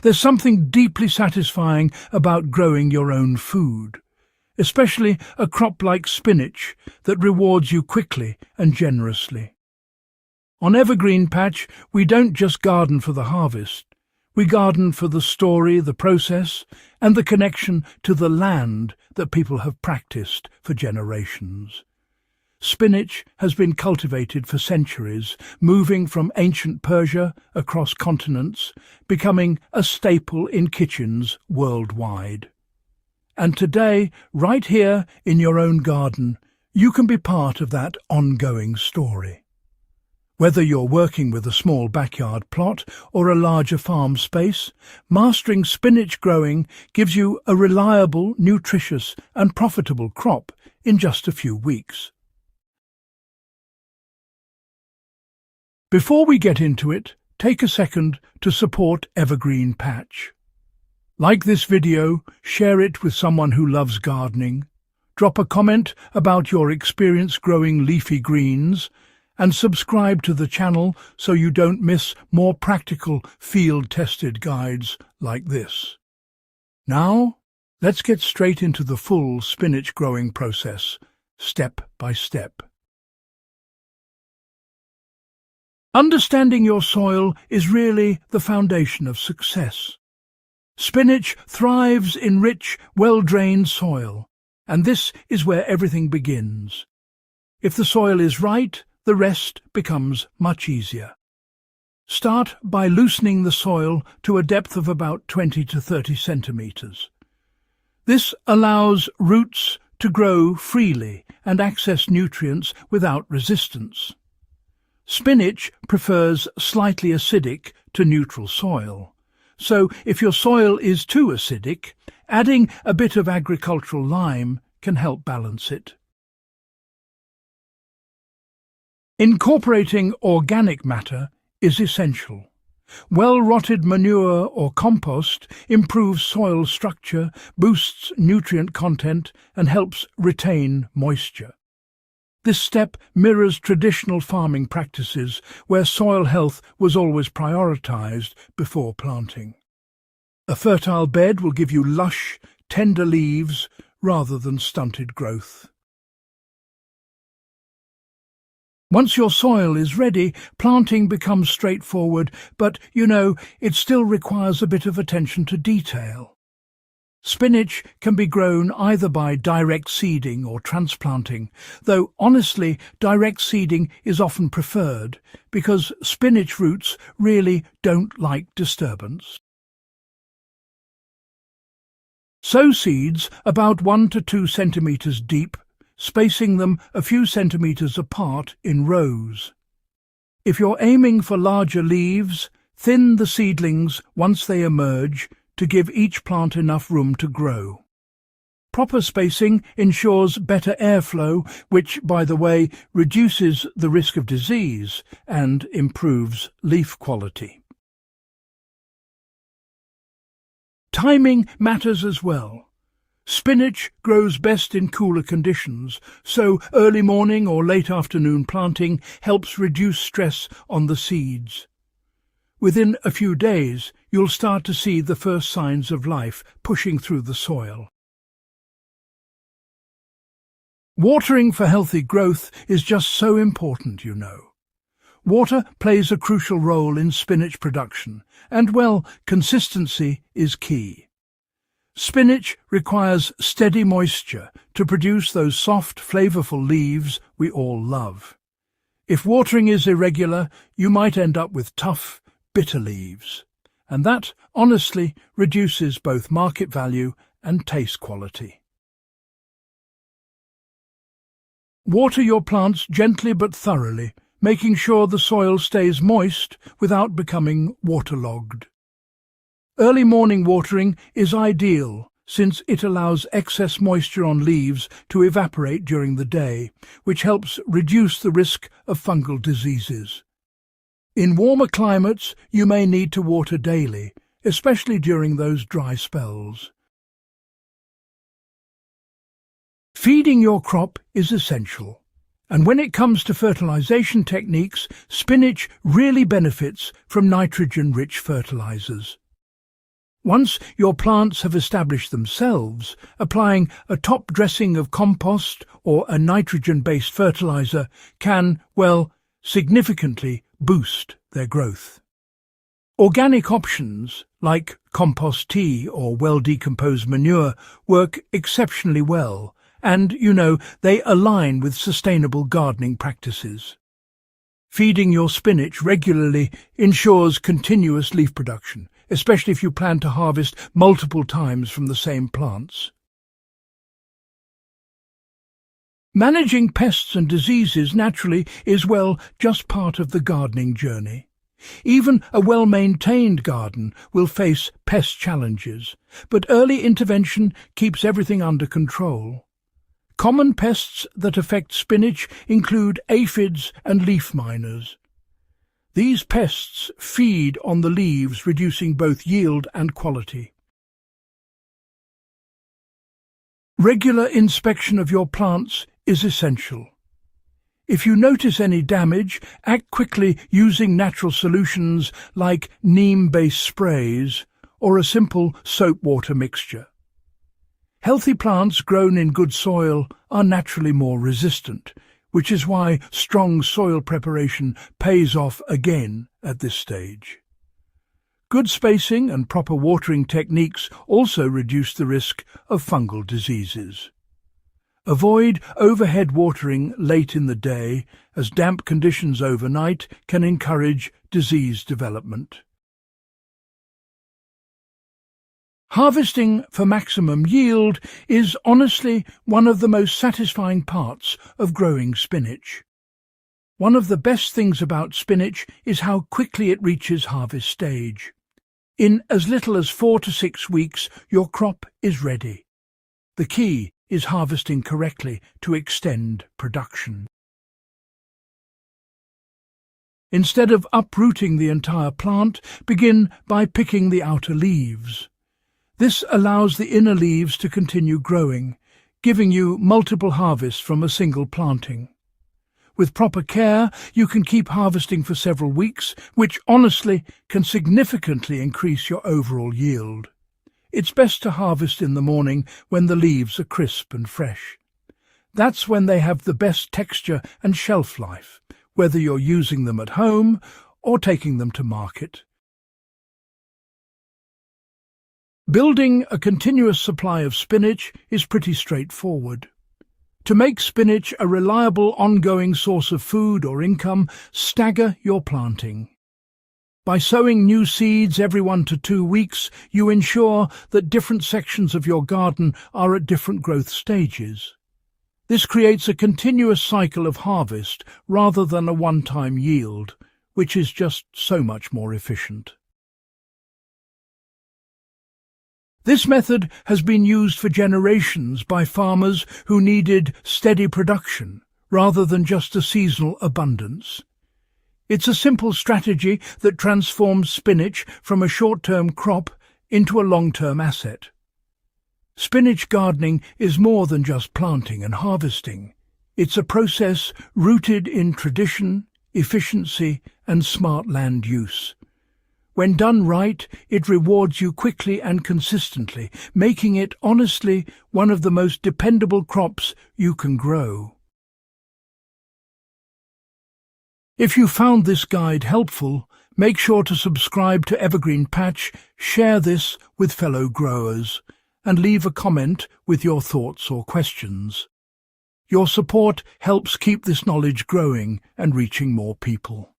There's something deeply satisfying about growing your own food, especially a crop like spinach that rewards you quickly and generously. On Evergreen Patch, we don't just garden for the harvest. We garden for the story, the process, and the connection to the land that people have practiced for generations. Spinach has been cultivated for centuries, moving from ancient Persia across continents, becoming a staple in kitchens worldwide. And today, right here in your own garden, you can be part of that ongoing story. Whether you're working with a small backyard plot or a larger farm space, mastering spinach growing gives you a reliable, nutritious and profitable crop in just a few weeks. Before we get into it, take a second to support Evergreen Patch. Like this video, share it with someone who loves gardening, drop a comment about your experience growing leafy greens, and subscribe to the channel so you don't miss more practical field-tested guides like this. Now, let's get straight into the full spinach growing process, step by step. Understanding your soil is really the foundation of success. Spinach thrives in rich, well-drained soil, and this is where everything begins. If the soil is right, the rest becomes much easier. Start by loosening the soil to a depth of about 20 to 30 centimeters. This allows roots to grow freely and access nutrients without resistance. Spinach prefers slightly acidic to neutral soil, so if your soil is too acidic, adding a bit of agricultural lime can help balance it. Incorporating organic matter is essential. Well-rotted manure or compost improves soil structure, boosts nutrient content, and helps retain moisture. This step mirrors traditional farming practices where soil health was always prioritized before planting. A fertile bed will give you lush, tender leaves rather than stunted growth. Once your soil is ready, planting becomes straightforward, but, it still requires a bit of attention to detail. Spinach can be grown either by direct seeding or transplanting, though honestly, direct seeding is often preferred because spinach roots really don't like disturbance. Sow seeds about 1 to 2 centimeters deep, spacing them a few centimeters apart in rows. If you're aiming for larger leaves, thin the seedlings once they emerge to give each plant enough room to grow. Proper spacing ensures better airflow, which, by the way, reduces the risk of disease and improves leaf quality. Timing matters as well. Spinach grows best in cooler conditions, so early morning or late afternoon planting helps reduce stress on the seeds. Within a few days, you'll start to see the first signs of life pushing through the soil. Watering for healthy growth is just so important, Water plays a crucial role in spinach production, and, consistency is key. Spinach requires steady moisture to produce those soft, flavorful leaves we all love. If watering is irregular, you might end up with tough, bitter leaves, and that, honestly, reduces both market value and taste quality. Water your plants gently but thoroughly, making sure the soil stays moist without becoming waterlogged. Early morning watering is ideal since it allows excess moisture on leaves to evaporate during the day, which helps reduce the risk of fungal diseases. In warmer climates, you may need to water daily, especially during those dry spells. Feeding your crop is essential, and when it comes to fertilization techniques, spinach really benefits from nitrogen-rich fertilizers. Once your plants have established themselves, applying a top dressing of compost or a nitrogen-based fertilizer can, well, significantly boost their growth. Organic options, like compost tea or well-decomposed manure, work exceptionally well, and, they align with sustainable gardening practices. Feeding your spinach regularly ensures continuous leaf production, especially if you plan to harvest multiple times from the same plants. Managing pests and diseases naturally is, just part of the gardening journey. Even a well-maintained garden will face pest challenges, but early intervention keeps everything under control. Common pests that affect spinach include aphids and leaf miners. These pests feed on the leaves, reducing both yield and quality. Regular inspection of your plants is essential. If you notice any damage, act quickly using natural solutions like neem-based sprays or a simple soap water mixture. Healthy plants grown in good soil are naturally more resistant, which is why strong soil preparation pays off again at this stage. Good spacing and proper watering techniques also reduce the risk of fungal diseases. Avoid overhead watering late in the day, as damp conditions overnight can encourage disease development. Harvesting for maximum yield is honestly one of the most satisfying parts of growing spinach. One of the best things about spinach is how quickly it reaches harvest stage. In as little as 4 to 6 weeks, your crop is ready. The key is harvesting correctly to extend production. Instead of uprooting the entire plant, begin by picking the outer leaves. This allows the inner leaves to continue growing, giving you multiple harvests from a single planting. With proper care, you can keep harvesting for several weeks, which honestly can significantly increase your overall yield. It's best to harvest in the morning when the leaves are crisp and fresh. That's when they have the best texture and shelf life, whether you're using them at home or taking them to market. Building a continuous supply of spinach is pretty straightforward. To make spinach a reliable ongoing source of food or income, stagger your planting. By sowing new seeds every 1 to 2 weeks, you ensure that different sections of your garden are at different growth stages. This creates a continuous cycle of harvest rather than a one-time yield, which is just so much more efficient. This method has been used for generations by farmers who needed steady production rather than just a seasonal abundance. It's a simple strategy that transforms spinach from a short-term crop into a long-term asset. Spinach gardening is more than just planting and harvesting. It's a process rooted in tradition, efficiency, and smart land use. When done right, it rewards you quickly and consistently, making it, honestly, one of the most dependable crops you can grow. If you found this guide helpful, make sure to subscribe to Evergreen Patch, share this with fellow growers, and leave a comment with your thoughts or questions. Your support helps keep this knowledge growing and reaching more people.